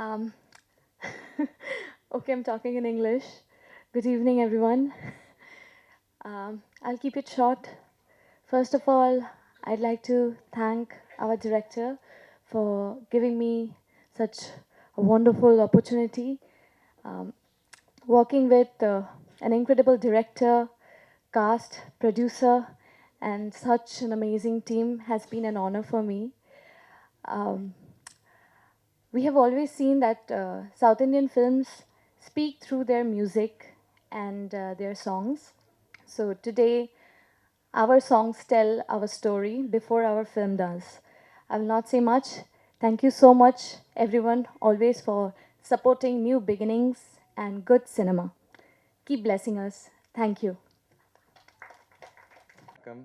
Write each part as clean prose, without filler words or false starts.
Um, okay, I'm talking in English. Good evening, everyone. I'll keep it short. First of all, I'd like to thank our director for giving me such a wonderful opportunity. Um, Working with an incredible director, cast, producer, and such an amazing team has been an honor for me. Um, we have always seen that South Indian films speak through their music and their songs. So today, our songs tell our story before our film does. I will not say much. Thank you so much, everyone, always for supporting new beginnings and good cinema. Keep blessing us. Thank you. வணக்கம்.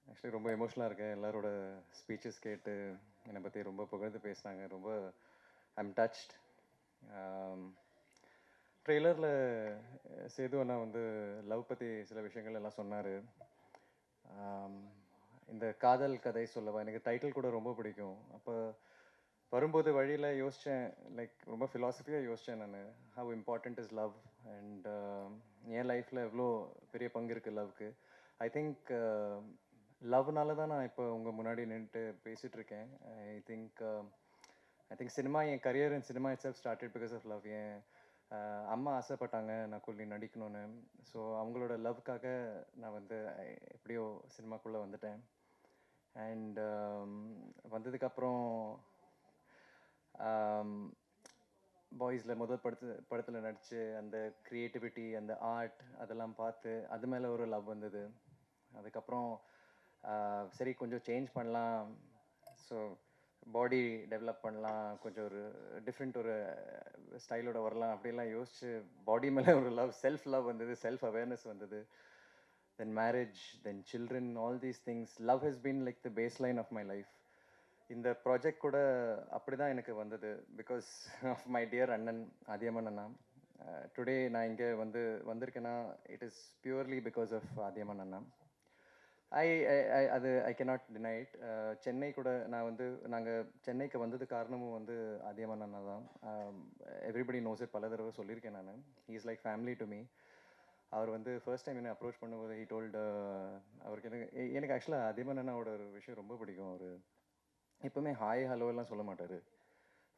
Actually ரொம்ப எமோஷ்னலாக இருக்கேன். எல்லாரோட speeches கேட்டு என்னை பற்றி ரொம்ப புகழ்ந்து பேசினாங்க. ரொம்ப ஐம் டச்ட். ட்ரெய்லரில் சேது அண்ணா வந்து லவ் பற்றி சில விஷயங்கள் எல்லாம் சொன்னார். இந்த காதல் கதை சொல்லவா, எனக்கு டைட்டில் கூட ரொம்ப பிடிக்கும். அப்போ வரும்போது வழியில் யோசித்தேன், லைக் ரொம்ப ஃபிலாசபியாக யோசித்தேன் நான், how important is love and என் லைஃப்பில் எவ்வளோ பெரிய பங்கு இருக்குது லவ்க்கு. ஐ திங்க் லவ்னால தான் நான் இப்போ உங்கள் முன்னாடி நின்றுட்டு பேசிகிட்டு இருக்கேன். ஐ திங்க் சினிமா, என் career in cinema itself started because of love. என் அம்மா ஆசைப்பட்டாங்க நான் குள்ளி நடிக்கணும்னு. ஸோ அவங்களோட லவ்க்காக நான் வந்து எப்படியோ சினிமாக்குள்ளே வந்துட்டேன். அண்ட் வந்ததுக்கப்புறம் பாய்ஸில் முதல் படத்தில் நடித்து அந்த க்ரியேட்டிவிட்டி, அந்த ஆர்ட் அதெல்லாம் பார்த்து அது மேலே ஒரு லவ் வந்தது. அதுக்கப்புறம் சரி கொஞ்சம் சேஞ்ச் பண்ணலாம், ஸோ பாடி டெவலப் பண்ணலாம், கொஞ்சம் ஒரு டிஃப்ரெண்ட் ஒரு ஸ்டைலோட வரலாம் அப்படிலாம் யோசிச்சு பாடி மேலே ஒரு லவ், செல்ஃப் லவ் வந்தது, செல்ஃப் அவேர்னஸ் வந்தது. Then marriage, then children, all these things. Love has been like the base line of my life. இந்த ப்ராஜெக்ட் கூட அப்படி தான் எனக்கு வந்தது, பிகாஸ் ஆஃப் மை டியர் அண்ணன் ஆதியமன் அண்ணா. டுடே நான் இங்கே வந்திருக்கேன்னா it is purely because of Adhiyaman அண்ணா. அது I cannot deny it. Chennai கூட நாங்கள் சென்னைக்கு வந்தது காரணமும் அதியமான் அண்ணா தான். எவ்ரிபடி நோஸ் இட், பல தடவை சொல்லியிருக்கேன் நான். He is like family to me. அவர் ஃபர்ஸ்ட் டைம் என்னை அப்ரோச் பண்ணும்போது ஹீ டோல்டு, அவருக்கு எனக்கு ஆக்சுவலாக அதியமான் அண்ணாவோட ஒரு விஷயம் ரொம்ப பிடிக்கும். அவர் எப்போவுமே ஹாய் ஹலோ எல்லாம் சொல்ல மாட்டார்.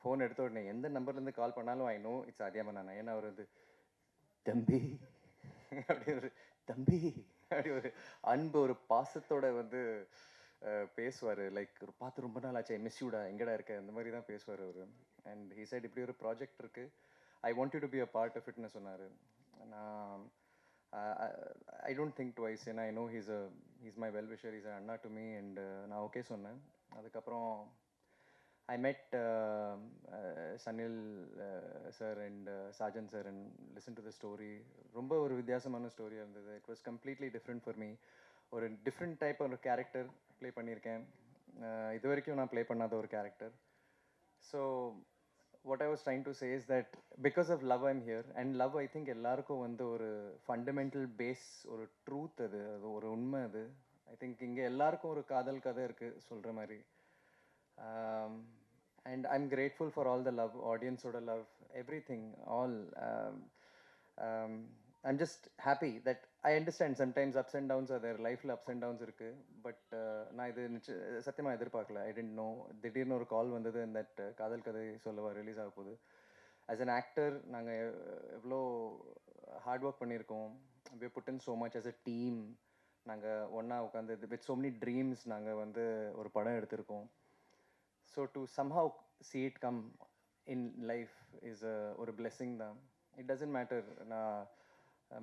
ஃபோன் எடுத்த உடனே எந்த நம்பர்லேருந்து கால் பண்ணாலும் ஐ நோ இட்ஸ் அதியமான் அண்ணா. ஏன்னா அவர் தம்பி அப்படி ஒரு தம்பி அப்படி ஒரு அன்பு, ஒரு பாசத்தோட பேசுவார். லைக் ஒரு பார்த்து ரொம்ப நாள் ஆச்சு, மிஸ் யூடா, எங்கடா இருக்க, அந்த மாதிரி தான் பேசுவார் அவர். அண்ட் ஹீ சைட் இப்படி ஒரு ப்ராஜெக்ட் இருக்குது, I want you to be a part of இட்னு சொன்னார். நான் ஐ டோன்ட் திங்க் ட்வைஸ், ஏன்னா I know he's my well wisher, is அண்ணா டு மீ. அண்ட் நான் ஓகே சொன்னேன். அதுக்கப்புறம் I met Sanil sir and Sajan sir and listened to the story. ரொம்ப ஒரு வித்தியாசமான ஸ்டோரியாக இருந்தது. It was completely different for me. ஒரு டிஃப்ரெண்ட் டைப் ஒரு கேரக்டர் ப்ளே பண்ணியிருக்கேன். இது வரைக்கும் நான் ப்ளே பண்ணாத ஒரு character. So what I was trying to say is that because of love I'm here. And love I think எல்லாருக்கும் ஒரு ஃபண்டமெண்டல் பேஸ், ஒரு ட்ரூத், அது அது ஒரு உண்மை. அது ஐ திங்க் இங்கே எல்லாருக்கும் ஒரு காதல் கதை இருக்குது சொல்கிற மாதிரி. And I'm grateful for all the love, audience oda love, everything, all. I'm just happy that I understand sometimes ups and downs are there, life la ups and downs irukku. But நான் இது சத்தியமாக எதிர்பார்க்கல. I didn't know. திடீர்னு ஒரு கால் வந்தது, in that காதல் கதை சொல்லவா ரிலீஸ் ஆக போகுது. as an actor நாங்கள் எவ்வளோ ஹார்ட் ஒர்க் பண்ணியிருக்கோம். we put in so much as a team. நாங்கள் ஒன்றா உட்காந்து with so many dreams நாங்கள் ஒரு படம் எடுத்திருக்கோம். So to somehow see it come in life is ஒரு blessing தான். It doesn't matter. நான்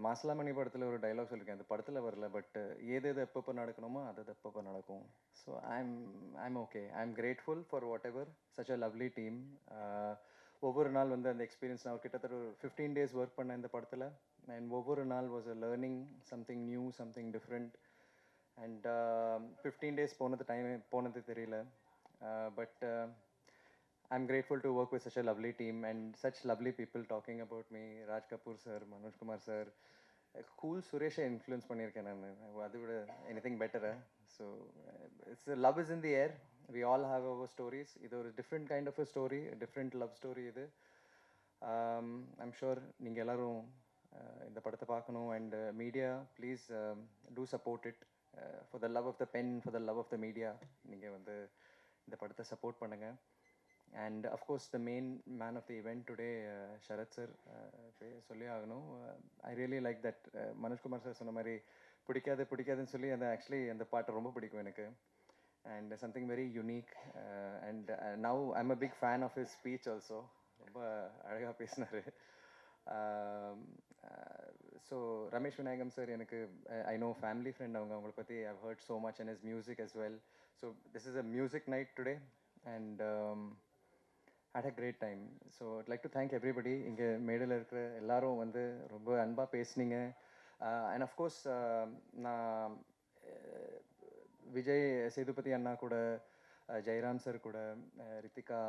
மாசலாமணி படத்தில் ஒரு டைலாக் சொல்லியிருக்கேன், அந்த படத்தில் வரல, பட் எது எப்பப்போ நடக்கணுமோ அது எப்பப்போ நடக்கும். So I'm okay. I'm grateful for what ever such a lovely team. ஒவ்வொரு நாள் அந்த எக்ஸ்பீரியன்ஸ், நான் கிட்டத்தட்ட ஒரு 15 days ஒர்க் பண்ணேன் இந்த படத்தில். அண்ட் ஒவ்வொரு நாள் was a learning, something new, something different. And 15 days போனது தெரியல. But I'm grateful to work with such a lovely team and such lovely people talking about me. Raj Kapoor sir, Manoj Kumar sir, cool Suresh influence பண்ணியிருக்கேன் நான். அது விட anything better. So it's love is in the air. we all have our stories. இது ஒரு different kind of a story, a different love story இது. I'm sure நீங்கள் எல்லாரும் இந்த படத்தை பார்க்கணும். And media please do support it for the love of the pen, for the love of the media. நீங்கள் வந்து இந்த படத்தை சப்போர்ட் பண்ணுங்கள். And of course the main man of the event today Sarath sir சொல்லி ஆகணும். ஐ ரியலி லைக் தட். மனோஜ்குமார் சார் சொன்ன மாதிரி பிடிக்காதுன்னு சொல்லி அந்த ஆக்சுவலி அந்த பாட்டை ரொம்ப பிடிக்கும் எனக்கு. And something very unique. And now I'm a big fan of his speech also. ரொம்ப அழகாக பேசினார். ஸோ ரமேஷ் விநாயகம் சார் எனக்கு ஐ நோ ஃபேமிலி ஃப்ரெண்ட். அவங்கள பற்றி I've heard so much and his music as well. So this is a music night today and had a great time. So I'd like to thank everybody. இங்கே மேடையில் இருக்கிற எல்லாரும் வந்து ரொம்ப அன்பாக பேசுனீங்க. அண்ட் அஃப்கோர்ஸ் நான் விஜய் சேதுபதி அண்ணா கூட, ஜெயராம் சார் கூட, ரித்திகா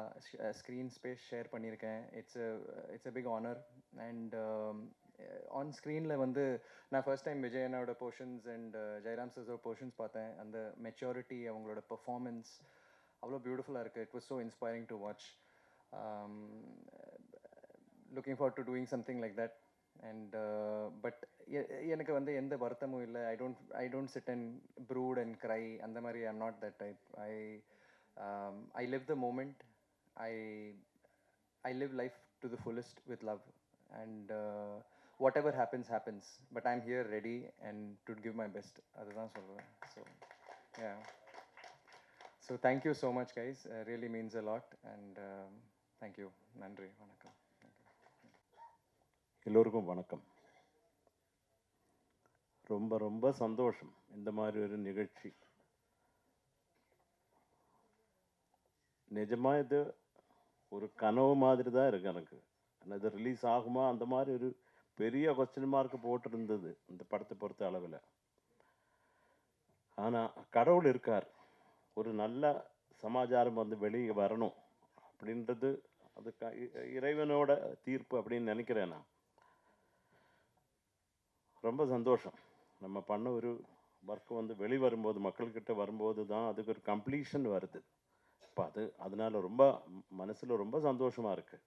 ஸ்க்ரீன் ஸ்பேஸ் ஷேர் பண்ணியிருக்கேன். It's a big honour. And on ஸ்க்ரீனில் வந்து நான் ஃபர்ஸ்ட் டைம் விஜய் அண்ணாவோட போர்ஷன்ஸ் அண்ட் ஜெயராம் சார்ஸோட போர்ஷன்ஸ் பார்த்தேன். அந்த மெச்சூரிட்டி, அவங்களோட பெர்ஃபார்மன்ஸ் அவ்வளோ பியூட்டிஃபுல்லாக இருக்குது. It was so inspiring to watch. Looking forward to doing something like that. And but எனக்கு வந்து எந்த வருத்தமும் இல்லை. I don't sit and brood and cry. அந்த மாதிரி I'm not that type. I live the moment. I live life to the fullest with love. And whatever happens. But I'm here ready and to give my best. அதுதான் சொல்லுவேன். So yeah. So thank you so much guys. Really means a lot. And thank you. நன்றி, வணக்கம். எல்லோருக்கும் வணக்கம். ரொம்ப ரொம்ப சந்தோஷம் இந்த மாதிரி ஒரு நிகழ்ச்சி. நிஜமாக இது ஒரு கனவு மாதிரி தான் இருக்குது எனக்கு. ஆனால் இது ரிலீஸ் ஆகுமா அந்த மாதிரி ஒரு பெரிய கொஸ்டின் மார்க் போட்டிருந்தது இந்த படத்தை பொறுத்த அளவில். ஆனால் கடவுள் இருக்கார். ஒரு நல்ல சமாச்சாரம் வந்து வெளியே வரணும் அப்படின்றது அது இறைவனோட தீர்ப்பு அப்படின்னு நினைக்கிறேன் நான். ரொம்ப சந்தோஷம். நம்ம பண்ண ஒரு ஒர்க்கு வந்து வெளிவரும்போது, மக்கள்கிட்ட வரும்போது தான் அதுக்கு ஒரு கம்ப்ளீஷன் வருது. இப்போ அதனால ரொம்ப மனசில் ரொம்ப சந்தோஷமாக இருக்குது.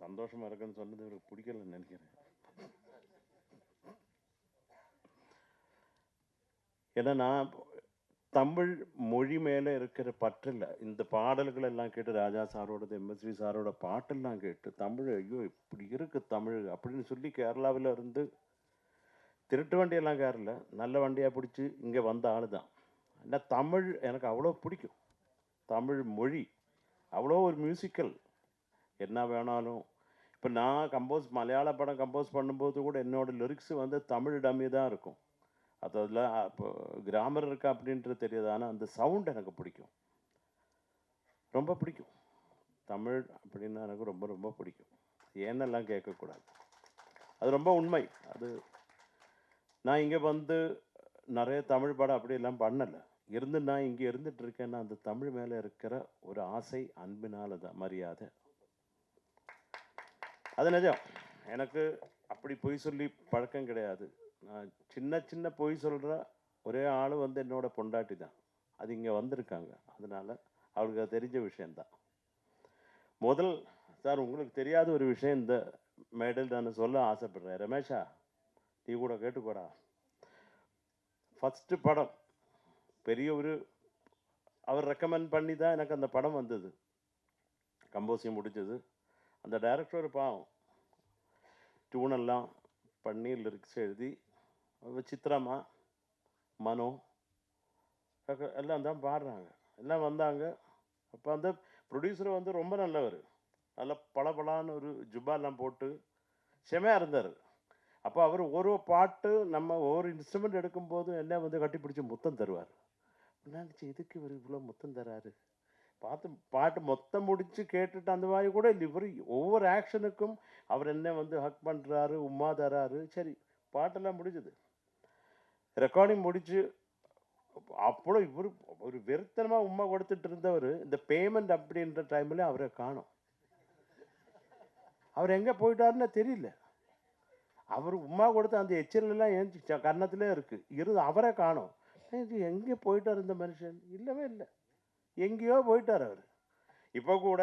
சந்தோஷமாக இருக்குன்னு சொன்னது எனக்கு பிடிக்கலன்னு நினைக்கிறேன். ஏன்னா நான் தமிழ் மொழி மேலே இருக்கிற பற்றில் இந்த பாடல்கள் எல்லாம் கேட்டு, ராஜா சாரோடது, எம்எஸ்வி சாரோட பாட்டெல்லாம் கேட்டு, தமிழ் ஐயோ இப்படி இருக்குது தமிழ் அப்படின்னு சொல்லி கேரளாவில் இருந்து திருட்டு வண்டியெல்லாம் கேரள நல்ல வண்டியாக பிடிச்சி இங்கே வந்த ஆள் தான். ஆனால் தமிழ் எனக்கு அவ்வளோ பிடிக்கும். தமிழ் மொழி அவ்வளோ ஒரு மியூசிக்கல். என்ன வேணாலும் இப்போ நான் மலையாள படம் கம்போஸ் பண்ணும்போது கூட என்னோடய லிரிக்ஸு வந்து தமிழ் டம்மி தான் இருக்கும். அதில் இப்போ கிராமர் இருக்கா அப்படின்றது தெரியாது. ஆனால் அந்த சவுண்ட் எனக்கு பிடிக்கும், ரொம்ப பிடிக்கும். தமிழ் அப்படின்னா எனக்கு ரொம்ப ரொம்ப பிடிக்கும். ஏன்னெல்லாம் கேட்கக்கூடாது, அது ரொம்ப உண்மை. அது நான் இங்கே வந்து நிறைய தமிழ் படம் அப்படியெல்லாம் பண்ணலை. நான் இங்கே இருந்துட்டு இருக்கேன்னா அந்த தமிழ் மேலே இருக்கிற ஒரு ஆசை, அன்பினால தான், மரியாதை. அது நிஜம். எனக்கு அப்படி பொய் சொல்லி பழக்கம் கிடையாது. நான் சின்ன பொய் சொல்கிற ஒரே ஆள் வந்து என்னோட பொண்டாட்டி தான். அது இங்கே வந்திருக்காங்க, அதனால் அவளுக்கு அது தெரிஞ்ச விஷயந்தான். முதல் சார், உங்களுக்கு தெரியாத ஒரு விஷயம் இந்த மேடல் நான் சொல்ல ஆசைப்படுறேன். ரமேஷா, நீ கூட கேட்டுக்கோடா. ஃபஸ்ட்டு படம் பெரிய ஒரு அவர் ரெக்கமெண்ட் பண்ணி தான் எனக்கு அந்த படம் வந்தது, கம்போசிங் முடிச்சது. அந்த டைரக்டர் ஒரு பாவம், டியூனெல்லாம் பண்ணி லிரிக்ஸ் எழுதி, சித்ராமா, மனோ எல்லாம் தான் பாடுறாங்க, எல்லாம் வந்தாங்க. அப்போ அந்த ப்ரொடியூசர் வந்து ரொம்ப நல்லவர், நல்ல பளபளான்னு ஒரு ஜுப்பாலாம் போட்டு செமையாக இருந்தார். அப்போ அவர் ஒரு பாட்டு நம்ம ஒவ்வொரு இன்ஸ்ட்ருமெண்ட் எடுக்கும்போது என்ன வந்து கட்டிப்பிடிச்சி முத்தம் தருவார். நினச்சி இதுக்கு இவர் இவ்வளோ முத்தம் தராரு, பாட்டு மொத்தம் முடித்து கேட்டுட்டு அந்த மாதிரி கூட இல்லை. இவர் ஒவ்வொரு ஆக்ஷனுக்கும் அவர் என்ன வந்து ஹக் பண்ணுறாரு, உமா தராரு. சரி, பாட்டெல்லாம் முடிஞ்சது, ரெக்கார்டிங் முடிச்சு அப்போ இவர் ஒரு வெறுத்தனமாக உமா கொடுத்துட்டு இருந்தவர் இந்த பேமெண்ட் அப்படின்ற டைமில் அவரை காணோம். அவர் எங்கே போயிட்டாருன்னு தெரியல. அவர் உமா கொடுத்த அந்த எச்சரிலாம் ஏன் கன்னத்திலே இருக்குது, அவரை காணோம். இது எங்கே போயிட்டார் இந்த மனுஷன்? இல்லவே இல்லை, எங்கேயோ போயிட்டார் அவர். இப்போ கூட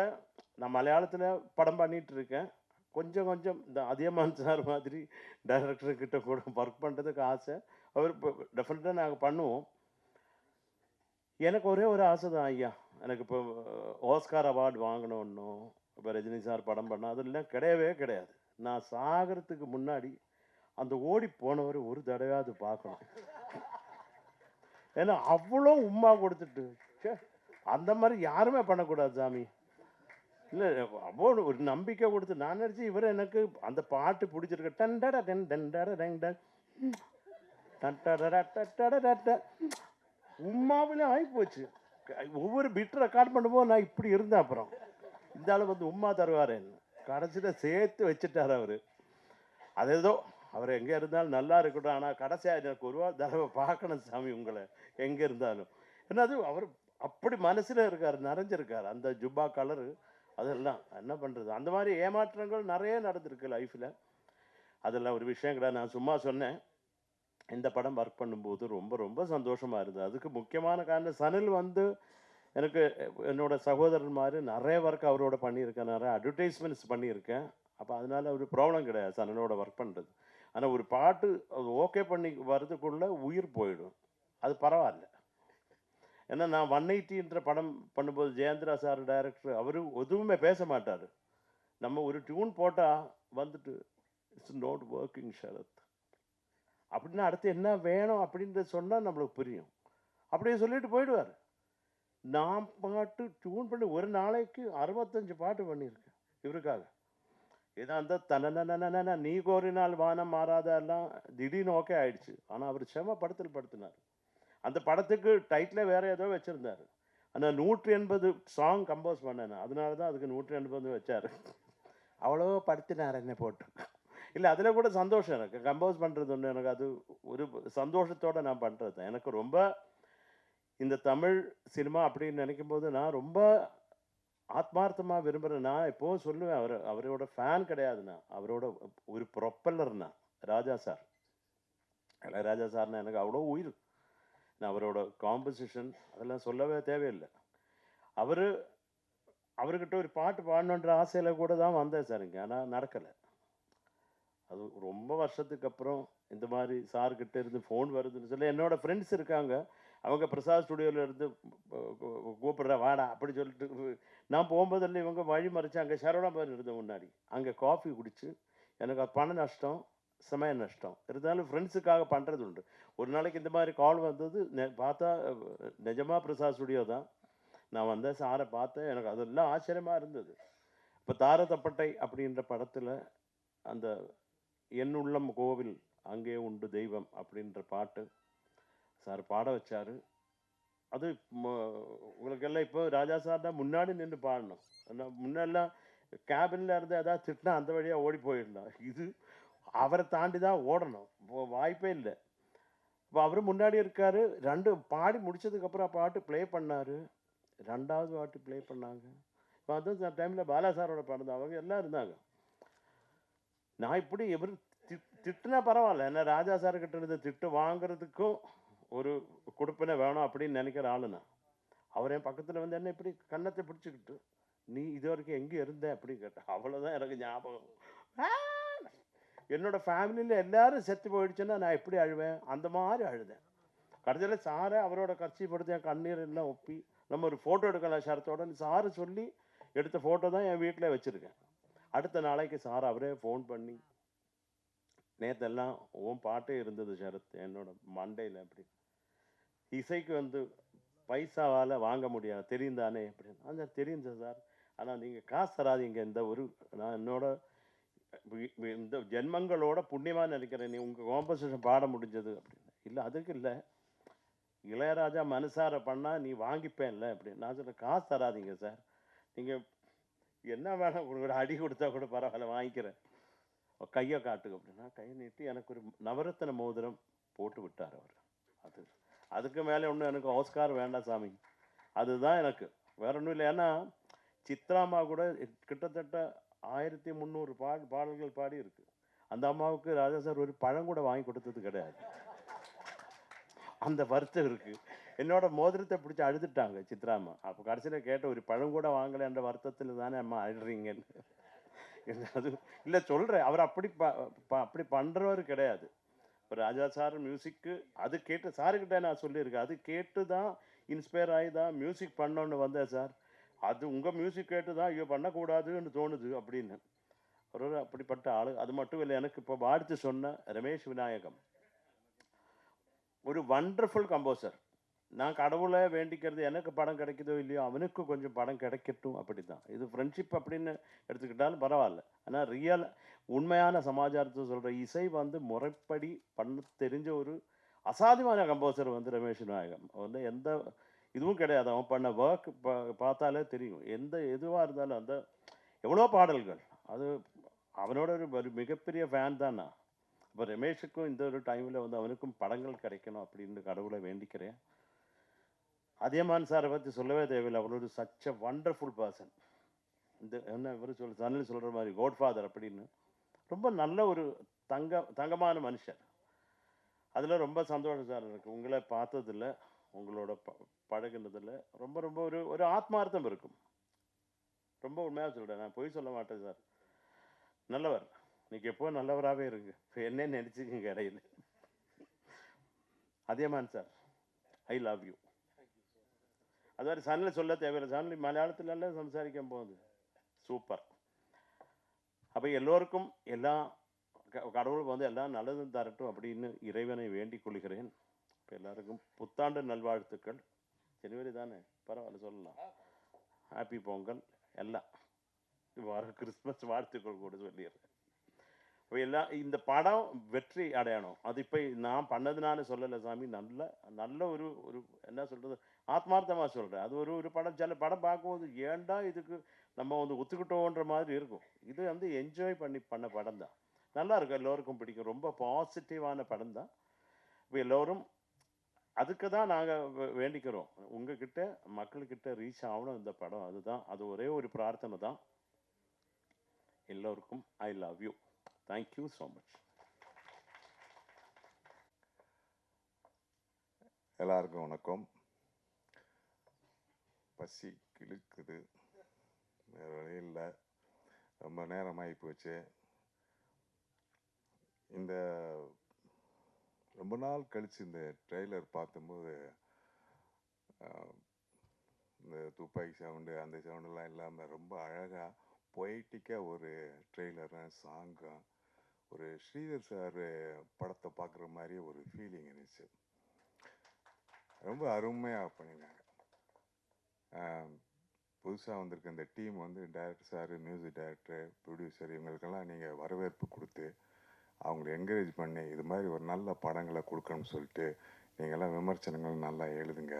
நான் மலையாளத்தில் படம் பண்ணிகிட்டு இருக்கேன். கொஞ்சம் கொஞ்சம் இந்த அதியமான் சார் மாதிரி டைரக்டர்கிட்ட கூட ஒர்க் பண்ணுறதுக்கு ஆசை. அவர் இப்போ டெஃபினட்டாக நாங்கள் பண்ணுவோம். எனக்கு ஒரே ஒரு ஆசை தான் ஐயா, எனக்கு இப்போ ஆஸ்கார் அவார்டு வாங்கணும்னும் இப்போ ரஜினி சார் படம் பண்ண அதெல்லாம் கிடையவே கிடையாது. நான் சாகிறதுக்கு முன்னாடி அந்த ஓடி போனவர் ஒரு தடவையாவது பார்க்கணும். ஏன்னா அவ்வளோ உம்மா கொடுத்துட்டு அந்த மாதிரி யாருமே பண்ணக்கூடாது சாமி. இல்லை அவ்வளோ ஒரு நம்பிக்கை கொடுத்து நான் நினச்சி இவர் எனக்கு அந்த பாட்டு பிடிச்சிருக்க டண்டட டென் டண்டட டெண்ட டட்டட உம்மாவிலே ஆகிப்போச்சு. ஒவ்வொரு பிட் ரெக்கார்ட் பண்ணும்போது நான் இப்படி இருந்தேன். அப்புறம் இந்த ஆள் வந்து உம்மா தருவாரேன்னு கடைசியில் சேர்த்து வச்சுட்டார் அவர். அது ஏதோ அவர் எங்கே இருந்தாலும் நல்லா இருக்கட்டும், ஆனால் கடைசியாக எனக்கு ஒரு தடவை பார்க்கணும் சாமி உங்களை எங்கே இருந்தாலும். ஏன்னா அது அவர் அப்படி மனசில் இருக்கார், நிறைஞ்சிருக்கார் அந்த ஜுப்பா கலரு. அதெல்லாம் என்ன பண்ணுறது, அந்த மாதிரி ஏமாற்றங்கள் நிறைய நடந்திருக்கு லைஃப்பில். அதெல்லாம் ஒரு விஷயம் கிடையாது. நான் சும்மா சொன்னேன். இந்த படம் ஒர்க் பண்ணும்போது ரொம்ப ரொம்ப சந்தோஷமாக இருந்தது. அதுக்கு முக்கியமான காரணம் சனில் வந்து எனக்கு என்னோட சகோதரன் மாதிரி நிறைய ஒர்க் அவரோட பண்ணியிருக்கேன், நிறைய அட்வர்டைஸ்மெண்ட்ஸ் பண்ணியிருக்கேன். அப்போ அதனால ஒரு ப்ராப்ளம் கிடையாது சனலோட ஒர்க் பண்ணுறது. ஆனால் ஒரு பாட்டு அது ஓகே பண்ணி வர்றதுக்குள்ளே உயிர் போயிடும், அது பரவாயில்ல. ஏன்னா நான் 180ன்ற படம் பண்ணும்போது ஜெயந்திரா சார் டைரக்டர், அவர் எதுவுமே பேச மாட்டார். நம்ம ஒரு டியூன் போட்டால் வந்துட்டு இட்ஸ் நாட் ஒர்க்கிங் ஷரத் அப்படின்னா அடுத்து என்ன வேணும் அப்படின்றது சொன்னால் நம்மளுக்கு புரியும். அப்படியே சொல்லிட்டு போயிடுவார். நான் பாட்டு டியூன் பண்ணி ஒரு நாளைக்கு 65 பாட்டு பண்ணியிருக்கேன் இவருக்காக. ஏதா அந்த தன நீ கோரினால் வானம் மாறாத எல்லாம் திடீர்னு ஓகே ஆயிடுச்சு. ஆனால் அவர் செம படுத்தினார். அந்த படத்துக்கு டைட்டிலே வேற ஏதோ வச்சுருந்தார். ஆனால் 180 சாங் கம்போஸ் பண்ணேன், அதனால தான் அதுக்கு 180 வச்சார். அவ்வளோ படுத்தினார் என்னை போட்டு. இல்லை அதில் கூட சந்தோஷம் எனக்கு, கம்போஸ் பண்ணுறது ஒன்று எனக்கு அது ஒரு சந்தோஷத்தோடு நான் பண்ணுறது. எனக்கு ரொம்ப இந்த தமிழ் சினிமா அப்படின்னு நினைக்கும் போது நான் ரொம்ப ஆத்மார்த்தமாக விரும்புகிறேன். நான் எப்போவும் சொல்லுவேன், அவரோட ஃபேன் கிடையாதுண்ணா, அவரோட ஒரு ப்ரொப்பல்லர்னா ராஜா சார். இளையராஜா சார்னா எனக்கு அவ்வளோ உயிர். நான் அவரோட காம்போசிஷன் அதெல்லாம் சொல்லவே தேவையில்லை. அவர்கிட்ட ஒரு பாட்டு பாடணுன்ற ஆசையில் கூட தான் வந்தேன் சார் இங்கே, ஆனால் நடக்கலை. அது ரொம்ப வருஷத்துக்கு அப்புறம் இந்த மாதிரி சார்கிட்ட இருந்து ஃபோன் வருதுன்னு சொல்லி என்னோடய ஃப்ரெண்ட்ஸ் இருக்காங்க, அவங்க பிரசாத் ஸ்டுடியோவில் இருந்து கூப்பிட்ற வாடா அப்படி சொல்லிட்டு நான் போகும்போதில் இவங்க வழி மறைச்சு அங்கே சரவணாபவன் இருந்த முன்னாடி அங்கே காஃபி குடித்து எனக்கு அது பண நஷ்டம் சமய நஷ்டம் இருந்தாலும் ஃப்ரெண்ட்ஸுக்காக பண்ணுறது உண்டு. ஒரு நாளைக்கு இந்த மாதிரி கால் வந்தது, பார்த்தா நிஜமாக பிரசாத் ஸ்டுடியோ தான். நான் வந்தேன், சாரை பார்த்தேன், எனக்கு அதெல்லாம் ஆச்சரியமாக இருந்தது. இப்போ தாரதப்பட்டை அப்படின்ற படத்தில் அந்த என் உள்ளம் கோவில் அங்கே உண்டு தெய்வம் அப்படின்ற பாட்டு சார் பாட வச்சார். அது உங்களுக்கெல்லாம் இப்போ ராஜா சார் தான் முன்னாடி நின்று பாடணும். முன்னெல்லாம் கேபினில் இருந்து ஏதாவது திட்டினா அந்த வழியாக ஓடி போயிடலாம். இது அவரை தாண்டி தான் ஓடணும், வாய்ப்பே இல்லை. இப்போ அவர் முன்னாடி இருக்கார். ரெண்டு பாடி முடிச்சதுக்கப்புறம் பாட்டு ப்ளே பண்ணார், ரெண்டாவது பாட்டு ப்ளே பண்ணாங்க. இப்போ அதுவும் டைமில் பாலா சாரோட பாடுது, அவங்க எல்லாம் இருந்தாங்க. நான் இப்படி எவர் திட்டுனா பரவாயில்ல, ஏன்னா ராஜா சார்கிட்ட இருந்து திட்டு வாங்குறதுக்கும் ஒரு கொடுப்பினை வேணும் அப்படின்னு நினைக்கிற ஆளுண்ணா. அவர் என் பக்கத்தில் வந்து என்ன இப்படி கன்னத்தை பிடிச்சிக்கிட்டு நீ இது வரைக்கும் எங்கே இருந்த அப்படின்னு கேட்டேன். அவ்வளோதான் எனக்கு ஞாபகம். என்னோட ஃபேமிலியில் எல்லாரும் செத்து போயிடுச்சுன்னா நான் எப்படி அழுவேன், அந்த மாதிரி அழுதேன். கடைசியில் சாரை அவரோட கட்சி படுத்து என் கண்ணீர் எல்லாம் ஒப்பி நம்ம ஒரு ஃபோட்டோ எடுக்கலாம் ஷரத்தோட சாரு சொல்லி எடுத்த ஃபோட்டோ தான் என் வீட்டில் வச்சுருக்கேன். அடுத்த நாளைக்கு சார் அவரே ஃபோன் பண்ணி நேற்றெல்லாம் உன் பாட்டே இருந்தது ஷரத் என்னோட மண்டையில், அப்படி இசைக்கு வந்து பைசாவால் வாங்க முடியாது தெரியும் தானே அப்படின்னு. அந்த தெரியும் சார், ஆனால் நீங்கள் காசு தராதீங்க, இந்த ஒரு நான் என்னோட இந்த ஜென்மங்களோட புண்ணியமாக நினைக்கிறேன் நீ உங்கள் காம்போசிஷன் பாட முடிஞ்சது அப்படின்னு. இல்லை அதுக்கு இல்லை, இளையராஜா மனசார பண்ணால் நீ வாங்கிப்பேன்ல அப்படின்னு. நான் சொல்கிறேன் காசு தராதீங்க சார், நீங்கள் என்ன வேணால் உங்களுக்கு அடி கொடுத்தா கூட பரவாயில்ல வாங்கிக்கிறேன், கையை காட்டுங்க அப்படின்னா கையை நீட்டி எனக்கு ஒரு நவரத்தின மோதிரம் போட்டு விட்டார் அவர். அதுக்கு மேலே ஒன்றும் எனக்கு ஆஸ்கார் வேண்டாம் சாமி, அதுதான் எனக்கு வேற ஒன்றும் இல்லை. ஏன்னா சித்ராமா கூட கிட்டத்தட்ட 1300 பாடல்கள் பாடி இருக்கு. அந்த அம்மாவுக்கு ராஜா சார் ஒரு பழம் கூட வாங்கி கொடுத்தது கிடையாது. அந்த வருத்தம் இருக்குது. என்னோட மோதிரத்தை பிடிச்சி அழுதுட்டாங்க சித்ராம்மா. அப்போ கடைசியில் கேட்ட ஒரு பழம் கூட வாங்கலைன்ற வருத்தத்தில் தானே அம்மா அழுறீங்கன்னு. அது இல்லை சொல்கிறேன், அவர் அப்படி பண்ணுறவர் கிடையாது. இப்போ ராஜா சார் மியூசிக்கு அது கேட்டு சாருக்கிட்ட நான் சொல்லியிருக்கேன், அது கேட்டு தான் இன்ஸ்பயர் ஆகி தான் மியூசிக் பண்ணோன்னு வந்தேன் சார். அது உங்கள் மியூசிக் கேட்டு தான் ஐயோ பண்ணக்கூடாதுன்னு தோணுது அப்படின்னு. ஒரு அப்படிப்பட்ட ஆள். அது மட்டும் இல்லை, எனக்கு இப்போ வாழ்த்து சொன்ன ரமேஷ் விநாயகம் ஒரு வண்டர்ஃபுல் கம்போசர். நான் கடவுளை வேண்டிக்கிறது எனக்கு படம் கிடைக்குதோ இல்லையோ அவனுக்கு கொஞ்சம் படம் கிடைக்கட்டும், அப்படி தான். இது ஃப்ரெண்ட்ஷிப் அப்படின்னு எடுத்துக்கிட்டாலும் பரவாயில்ல. ஆனால் ரியல் உண்மையான சமாச்சாரத்தை சொல்கிற இசை வந்து முறைப்படி பண்ண தெரிஞ்ச ஒரு அசாத்தியமான கம்போசர் வந்து ரமேஷ் விநாயகம். வந்து எந்த இதுவும் கிடையாது. அவன் பண்ண ஒர்க் பார்த்தாலே தெரியும். எதுவாக இருந்தாலும் அந்த எவ்வளோ பாடல்கள், அது அவனோட ஒரு மிகப்பெரிய ஃபேன் தான் நான். இப்போ ரமேஷுக்கும் இந்த ஒரு டைமில் வந்து அவனுக்கும் படங்கள் கிடைக்கணும் அப்படின்னு கடவுளை வேண்டிக்கிறேன். அதியமான் சாரை பற்றி சொல்லவே தேவையில்லை. அவர் ஒரு சச் அ வண்டர்ஃபுல் பர்சன். இந்த என்ன இவர் சன்னில் சொல்கிற மாதிரி கோட்ஃபாதர் அப்படின்னு ரொம்ப நல்ல ஒரு தங்கமான மனுஷன். அதில் ரொம்ப சந்தோஷம் சார் எனக்கு. உங்களை பார்த்ததில்ல, உங்களோட பழகினதில் ரொம்ப ரொம்ப ஒரு ஆத்மார்த்தம் இருக்கும். ரொம்ப உண்மையாக சொல்கிறேன், நான் பொய் சொல்ல மாட்டேன் சார். நல்லவர். இன்னைக்கு எப்போ நல்லவராகவே இருக்கு. இப்போ என்ன நினச்சிக்கங்க இடையில. Athiyaman sir, I love you. அது மாதிரி சன்னில் சொல்ல தேவையில்லை. சன்னில் மலையாளத்திலெல்லாம் സംസാരിക്കാൻ പോകുന്നത് சூப்பர். அப்போ எல்லோருக்கும் எல்லாம் கடவுள் வந்து எல்லாம் நல்லதும் தரட்டும் அப்படின்னு இறைவனை வேண்டிக் கொள்கிறேன். இப்போ எல்லாருக்கும் புத்தாண்டு நல்வாழ்த்துக்கள். ஜனவரி தானே, பரவாயில்ல சொல்லலாம். ஹாப்பி பொங்கல் எல்லாம். வர கிறிஸ்மஸ் வாழ்த்துக்கள் கூட சொல்லிடுறேன். இப்போ எல்லாம் இந்த படம் வெற்றி அடையணும். அது இப்போ நான் பண்ணதுனால சொல்லலை சாமி. நல்ல ஒரு என்ன சொல்கிறது, ஆத்மார்த்தமாக சொல்கிறேன். அது ஒரு படம், சில படம் பார்க்கும்போது ஏன்டா இதுக்கு நம்ம வந்து ஒத்துக்கிட்டோன்ற மாதிரி இருக்கும். இது வந்து என்ஜாய் பண்ண படம் தான். நல்லா இருக்கும், எல்லோருக்கும் பிடிக்கும். ரொம்ப பாசிட்டிவான படம் தான். இப்போ எல்லோரும் அதுக்கு தான் நாங்கள் வேண்டிக்கிறோம், உங்ககிட்ட மக்கள்கிட்ட ரீச் ஆகணும் இந்த படம். அதுதான், அது ஒரே ஒரு பிரார்த்தனை தான். எல்லோருக்கும் I love you. Thank you so much. எல்லாருக்கும் வணக்கம். பசி கிழக்குது, வேறு வழி இல்லை. ரொம்ப நேரமாகி போச்சு. இந்த ரொம்ப நாள் கழித்து இந்த ட்ரெய்லர் பார்க்கும்போது இந்த துப்பாக்கி சவுண்டு அந்த சவுண்டெல்லாம் இல்லாமல் ரொம்ப அழகாக பொய்ட்டிக்காக ஒரு ட்ரெய்லரும் சாங்கும் ஒரு ஸ்ரீதர் சார் படத்தை பார்க்குற மாதிரி ஒரு ஃபீலிங் இருந்துச்சு. ரொம்ப அருமையாக பண்ணினாங்க. புதுசாக வந்திருக்க இந்த டீம் வந்து director sir, music director, producer, இவங்களுக்கெல்லாம் நீங்கள் வரவேற்பு கொடுத்து அவங்கள என்கரேஜ் பண்ணி இது மாதிரி ஒரு நல்ல படங்களை கொடுக்கணும்னு சொல்லிட்டு நீங்கள்லாம் விமர்சனங்கள் நல்லா எழுதுங்க.